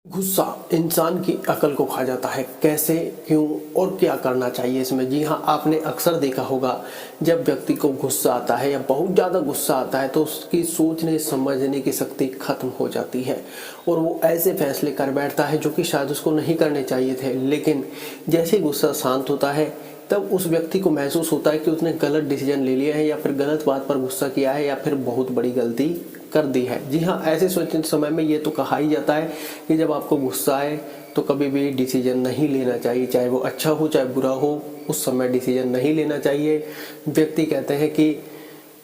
गुस्सा इंसान की अकल को खा जाता है। कैसे, क्यों और क्या करना चाहिए इसमें? जी हाँ, आपने अक्सर देखा होगा जब व्यक्ति को गुस्सा आता है या बहुत ज़्यादा गुस्सा आता है तो उसकी सोचने समझने की शक्ति खत्म हो जाती है और वो ऐसे फैसले कर बैठता है जो कि शायद उसको नहीं करने चाहिए थे। लेकिन जैसे ही गुस्सा शांत होता है तब उस व्यक्ति को महसूस होता है कि उसने गलत डिसीजन ले लिया है या फिर गलत बात पर गुस्सा किया है या फिर बहुत बड़ी गलती कर दी है। जी हाँ, ऐसे सोचने समय में ये तो कहा ही जाता है कि जब आपको गुस्सा आए तो कभी भी डिसीजन नहीं लेना चाहिए, चाहे वो अच्छा हो चाहे बुरा हो, उस समय डिसीजन नहीं लेना चाहिए। व्यक्ति कहते हैं कि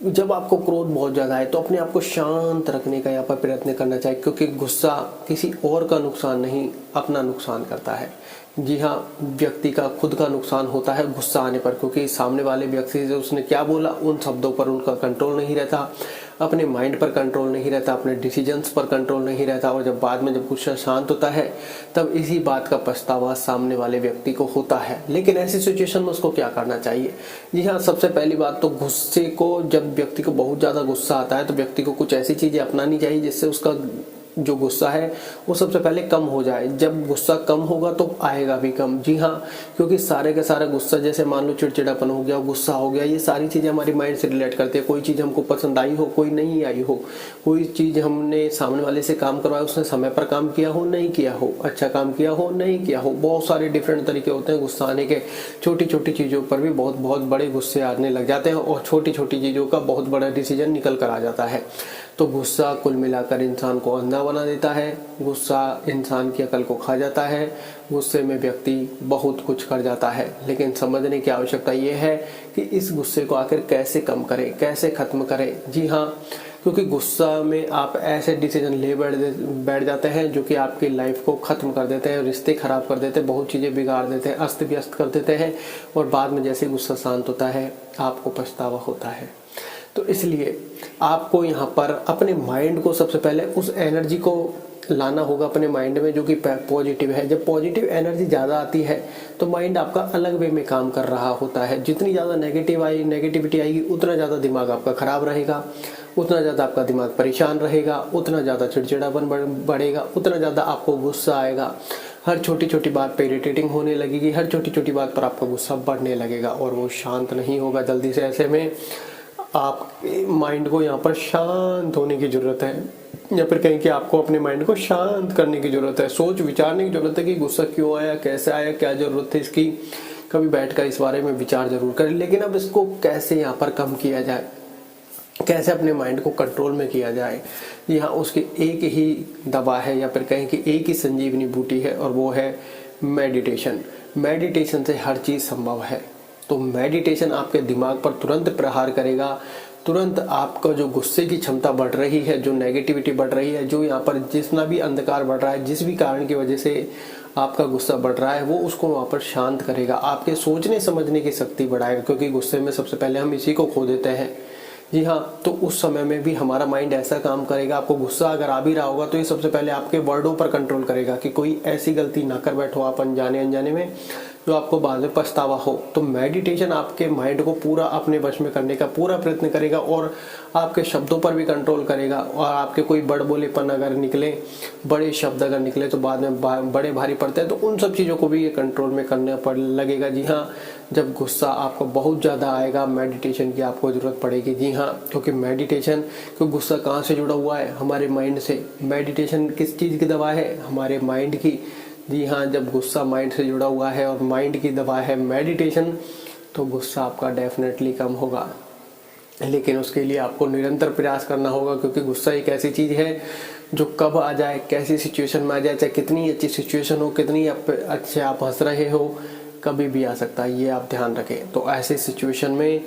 जब आपको क्रोध बहुत ज़्यादा है तो अपने आप को शांत रखने का यहाँ पर प्रयत्न करना चाहिए, क्योंकि गुस्सा किसी और का नुकसान नहीं अपना नुकसान करता है। जी हाँ, व्यक्ति का खुद का नुकसान होता है गुस्सा आने पर, क्योंकि सामने वाले व्यक्ति से उसने क्या बोला उन शब्दों पर उनका कंट्रोल नहीं रहता, अपने माइंड पर कंट्रोल नहीं रहता, अपने डिसीजंस पर कंट्रोल नहीं रहता और जब बाद में जब गुस्सा शांत होता है तब इसी बात का पछतावा सामने वाले व्यक्ति को होता है। लेकिन ऐसी सिचुएशन में उसको क्या करना चाहिए? जी हाँ, सबसे पहली बात तो गुस्से को, जब व्यक्ति को बहुत ज़्यादा गुस्सा आता है तो व्यक्ति को कुछ ऐसी चीज़ें अपनानी चाहिए जिससे उसका जो गुस्सा है वो सबसे पहले कम हो जाए। जब गुस्सा कम होगा तो आएगा भी कम। जी हाँ, क्योंकि सारे का सारा गुस्सा, जैसे मान लो चिड़चिड़ापन हो गया, गुस्सा हो गया, ये सारी चीज़ें हमारी माइंड से रिलेट करती है। कोई चीज़ हमको पसंद आई हो, कोई नहीं आई हो, कोई चीज़ हमने सामने वाले से काम करवाया, उसने समय पर काम किया हो नहीं किया हो, अच्छा काम किया हो नहीं किया हो, बहुत सारे डिफरेंट तरीके होते हैं गुस्सा आने के। छोटी छोटी चीज़ों पर भी बहुत बहुत बड़े गुस्से आने लग जाते हैं और छोटी छोटी चीज़ों का बहुत बड़ा डिसीजन निकल कर आ जाता है। तो गुस्सा कुल मिलाकर इंसान को अंधा बना देता है, गुस्सा इंसान की अकल को खा जाता है, गुस्से में व्यक्ति बहुत कुछ कर जाता है। लेकिन समझने की आवश्यकता ये है कि इस गुस्से को आखिर कैसे कम करें, कैसे खत्म करें। जी हाँ, क्योंकि गुस्सा में आप ऐसे डिसीजन ले बैठ जाते हैं जो कि आपकी लाइफ को ख़त्म कर देते हैं, रिश्ते ख़राब कर देते हैं, बहुत चीज़ें बिगाड़ देते हैं, अस्त व्यस्त कर देते हैं और बाद में जैसे गुस्सा शांत होता है आपको पछतावा होता है। तो इसलिए आपको यहाँ पर अपने माइंड को सबसे पहले उस एनर्जी को लाना होगा अपने माइंड में जो कि पॉजिटिव है। जब पॉजिटिव एनर्जी ज़्यादा आती है तो माइंड आपका अलग वे में काम कर रहा होता है। जितनी ज़्यादा नेगेटिविटी आएगी उतना ज़्यादा दिमाग आपका ख़राब रहेगा, उतना ज़्यादा आपका दिमाग परेशान रहेगा, उतना ज़्यादा चिड़चिड़ापन बढ़ेगा, उतना ज़्यादा आपको गुस्सा आएगा, हर छोटी छोटी बात पे इरिटेटिंग होने लगेगी, हर छोटी छोटी बात पर आपका गुस्सा बढ़ने लगेगा और वो शांत नहीं होगा जल्दी से। ऐसे में आपके माइंड को यहाँ पर शांत होने की ज़रूरत है, या फिर कहीं कि आपको अपने माइंड को शांत करने की ज़रूरत है, सोच विचारने की ज़रूरत है कि गुस्सा क्यों आया, कैसे आया, क्या ज़रूरत थी इसकी। कभी बैठकर इस बारे में विचार जरूर करें। लेकिन अब इसको कैसे यहाँ पर कम किया जाए, कैसे अपने माइंड को कंट्रोल में किया जाए? यहाँ उसकी एक ही दवा है या फिर कहें कि एक ही संजीवनी बूटी है और वो है मेडिटेशन। मेडिटेशन से हर चीज़ संभव है। तो मेडिटेशन आपके दिमाग पर तुरंत प्रहार करेगा, तुरंत आपका जो गुस्से की क्षमता बढ़ रही है, जो नेगेटिविटी बढ़ रही है, जो यहाँ पर जितना भी अंधकार बढ़ रहा है, जिस भी कारण की वजह से आपका गुस्सा बढ़ रहा है, वो उसको वहाँ पर शांत करेगा, आपके सोचने समझने की शक्ति बढ़ाएगा। क्योंकि गुस्से में सबसे पहले हम इसी को खो देते हैं। जी हाँ, तो उस समय में भी हमारा माइंड ऐसा काम करेगा, आपको गुस्सा अगर आ भी रहा होगा तो ये सबसे पहले आपके वर्डों पर कंट्रोल करेगा कि कोई ऐसी गलती ना कर बैठो आप अनजाने अनजाने में जो आपको बाद में पछतावा हो। तो मेडिटेशन आपके माइंड को पूरा अपने वश में करने का पूरा प्रयत्न करेगा और आपके शब्दों पर भी कंट्रोल करेगा। और आपके कोई बड़बोलेपन अगर निकले, बड़े शब्द अगर निकले तो बाद में बड़े भारी पड़ते हैं, तो उन सब चीज़ों को भी ये कंट्रोल में करने पर लगेगा। जी हाँ, जब गुस्सा आपको बहुत ज़्यादा आएगा मेडिटेशन की आपको ज़रूरत पड़ेगी। जी हाँ, क्योंकि मेडिटेशन, क्योंकि गुस्सा कहाँ से जुड़ा हुआ है? हमारे माइंड से। मेडिटेशन किस चीज़ की दवा है? हमारे माइंड की। जी हाँ, जब गुस्सा माइंड से जुड़ा हुआ है और माइंड की दवा है मेडिटेशन, तो गुस्सा आपका डेफिनेटली कम होगा। लेकिन उसके लिए आपको निरंतर प्रयास करना होगा, क्योंकि गुस्सा एक ऐसी चीज़ है जो कब आ जाए, कैसी सिचुएशन में आ जाए, चाहे कितनी अच्छी सिचुएशन हो, कितनी अच्छे आप हंस रहे हो, कभी भी आ सकता है, ये आप ध्यान रखें। तो ऐसे सिचुएशन में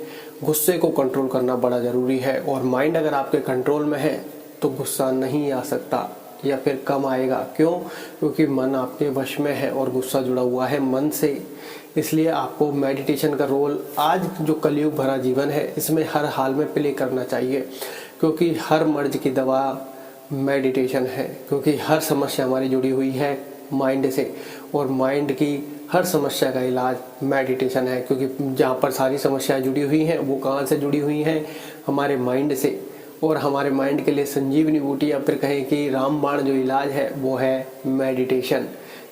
गुस्से को कंट्रोल करना बड़ा ज़रूरी है और माइंड अगर आपके कंट्रोल में है तो गुस्सा नहीं आ सकता या फिर कम आएगा। क्यों? क्योंकि मन आपके वश में है और गुस्सा जुड़ा हुआ है मन से। इसलिए आपको मेडिटेशन का रोल आज जो कलयुग भरा जीवन है इसमें हर हाल में प्ले करना चाहिए, क्योंकि हर मर्ज की दवा मेडिटेशन है। क्योंकि हर समस्या हमारी जुड़ी हुई है माइंड से और माइंड की हर समस्या का इलाज मेडिटेशन है। क्योंकि जहाँ पर सारी समस्याएं जुड़ी हुई हैं वो कहाँ से जुड़ी हुई हैं? हमारे माइंड से। और हमारे माइंड के लिए संजीवनी बूटी या फिर कहें कि रामबाण जो इलाज है वो है मेडिटेशन।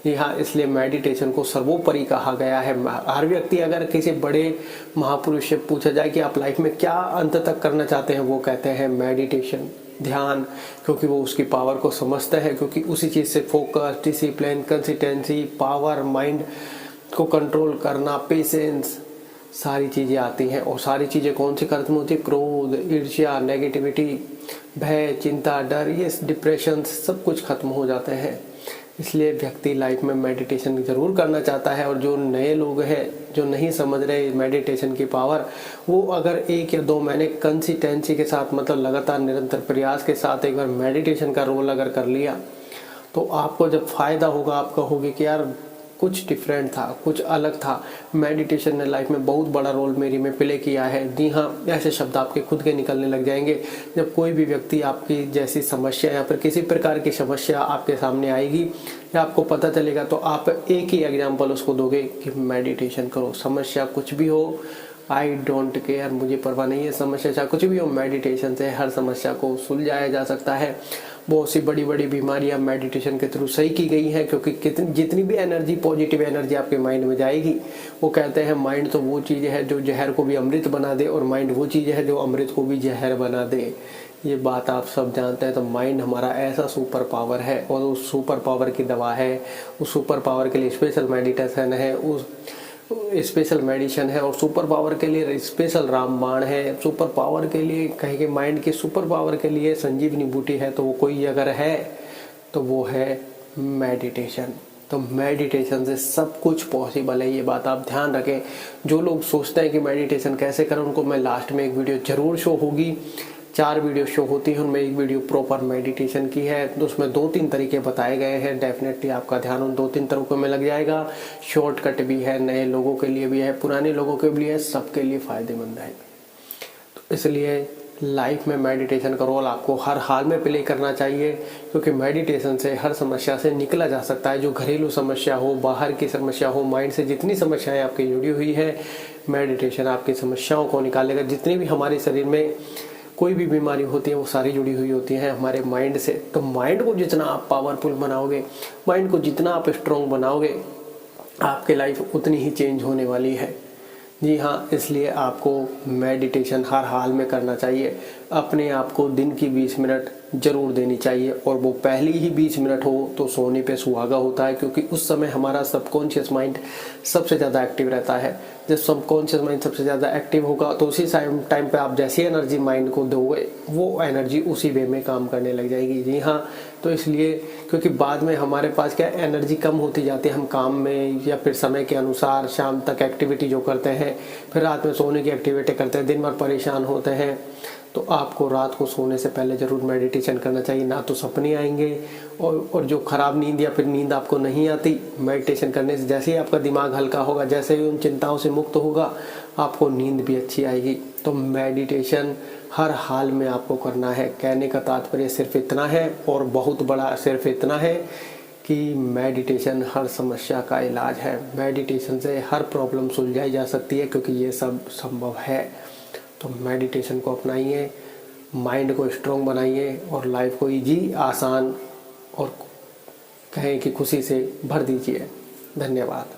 जी हाँ, इसलिए मेडिटेशन को सर्वोपरि कहा गया है। हर व्यक्ति अगर किसी बड़े महापुरुष से पूछा जाए कि आप लाइफ में क्या अंत तक करना चाहते हैं, वो कहते हैं मेडिटेशन, ध्यान, क्योंकि वो उसकी पावर को समझते हैं, क्योंकि उसी चीज़ से focus, discipline, consistency, power, mind को कंट्रोल करना, पेशेंस, सारी चीज़ें आती हैं। और सारी चीज़ें कौन सी खत्म होती है? क्रोध, ईर्ष्या, नेगेटिविटी, भय, चिंता, डर, ये डिप्रेशन सब कुछ खत्म हो जाते हैं। इसलिए व्यक्ति लाइफ में मेडिटेशन ज़रूर करना चाहता है। और जो नए लोग हैं जो नहीं समझ रहे मेडिटेशन की पावर, वो अगर 1 या 2 महीने कंसिस्टेंसी के साथ, मतलब लगातार निरंतर प्रयास के साथ एक बार मेडिटेशन का रोल अगर कर लिया, तो आपको जब फ़ायदा होगा, आप कहोगे कि यार कुछ डिफरेंट था, कुछ अलग था, मेडिटेशन ने लाइफ में बहुत बड़ा रोल मेरी में प्ले किया है। जी हाँ, ऐसे शब्द आपके खुद के निकलने लग जाएंगे। जब कोई भी व्यक्ति आपकी जैसी समस्या या फिर किसी प्रकार की समस्या आपके सामने आएगी या आपको पता चलेगा, तो आप एक ही एग्जाम्पल उसको दोगे कि मेडिटेशन करो। समस्या कुछ भी हो, आई डोंट केयर, मुझे परवाह नहीं है, समस्या चाहे कुछ भी हो, मेडिटेशन से हर समस्या को सुलझाया जा सकता है। बहुत सी बड़ी बड़ी बीमारियां मेडिटेशन के थ्रू सही की गई हैं, क्योंकि जितनी भी एनर्जी, पॉजिटिव एनर्जी आपके माइंड में जाएगी, वो कहते हैं माइंड तो वो चीज़ है जो जहर को भी अमृत बना दे, और माइंड वो चीज़ है जो अमृत को भी जहर बना दे। ये बात आप सब जानते हैं। तो माइंड हमारा ऐसा सुपर पावर है, और उस सुपर पावर की दवा है, उस सुपर पावर के लिए स्पेशल मेडिटेशन है, उस स्पेशल मेडिसिन है, और सुपर पावर के लिए स्पेशल रामबाण है। सुपर पावर के लिए कहेंगे, माइंड की सुपर पावर के लिए संजीवनी बूटी है, तो वो कोई अगर है तो वो है मेडिटेशन। तो मेडिटेशन से सब कुछ पॉसिबल है, ये बात आप ध्यान रखें। जो लोग सोचते हैं कि मेडिटेशन कैसे करें, उनको मैं लास्ट में एक वीडियो जरूर शो होगी। 4 वीडियो शो होती है, उनमें एक वीडियो प्रॉपर मेडिटेशन की है, तो उसमें 2-3 तरीके बताए गए हैं। डेफिनेटली आपका ध्यान उन 2-3 तरीकों में लग जाएगा। शॉर्टकट भी है, नए लोगों के लिए भी है, पुराने लोगों के लिए है, सबके लिए फ़ायदेमंद है। तो इसलिए लाइफ में मेडिटेशन का रोल आपको हर हाल में प्ले करना चाहिए, क्योंकि मेडिटेशन से हर समस्या से निकला जा सकता है। जो घरेलू समस्या हो, बाहर की समस्या हो, माइंड से जितनी समस्याएं आपकी जुड़ी हुई है, मेडिटेशन आपकी समस्याओं को निकालेगा। जितनी भी हमारे शरीर में कोई भी बीमारी होती है, वो सारी जुड़ी हुई होती हैं हमारे माइंड से। तो माइंड को जितना आप पावरफुल बनाओगे, माइंड को जितना आप स्ट्रॉन्ग बनाओगे, आपकी लाइफ उतनी ही चेंज होने वाली है। जी हाँ, इसलिए आपको मेडिटेशन हर हाल में करना चाहिए। अपने आप को दिन की 20 मिनट जरूर देनी चाहिए, और वो पहली ही 20 मिनट हो तो सोने पे सुहागा होता है, क्योंकि उस समय हमारा सबकॉन्शियस माइंड सबसे ज़्यादा एक्टिव रहता है। जब सबकॉन्शियस माइंड सबसे ज़्यादा एक्टिव होगा, तो उसी टाइम पे आप जैसी एनर्जी माइंड को दोगे, वो एनर्जी उसी वे में काम करने लग जाएगी। जी हाँ, तो इसलिए, क्योंकि बाद में हमारे पास क्या एनर्जी कम होती जाती है, हम काम में या फिर समय के अनुसार शाम तक एक्टिविटी जो करते हैं, फिर रात में सोने की एक्टिविटी करते हैं, दिन भर परेशान होते हैं। तो आपको रात को सोने से पहले ज़रूर मेडिटेशन करना चाहिए, ना तो सपने आएंगे, और जो ख़राब नींद या फिर नींद आपको नहीं आती, मेडिटेशन करने से जैसे ही आपका दिमाग हल्का होगा, जैसे ही उन चिंताओं से मुक्त होगा, आपको नींद भी अच्छी आएगी। तो मेडिटेशन हर हाल में आपको करना है। कहने का तात्पर्य सिर्फ इतना है, और बहुत बड़ा सिर्फ इतना है कि मेडिटेशन हर समस्या का इलाज है। मेडिटेशन से हर प्रॉब्लम सुलझाई जा सकती है, क्योंकि ये सब संभव है। तो मेडिटेशन को अपनाइए, माइंड को स्ट्रॉन्ग बनाइए, और लाइफ को इजी, आसान और कहें कि खुशी से भर दीजिए। धन्यवाद।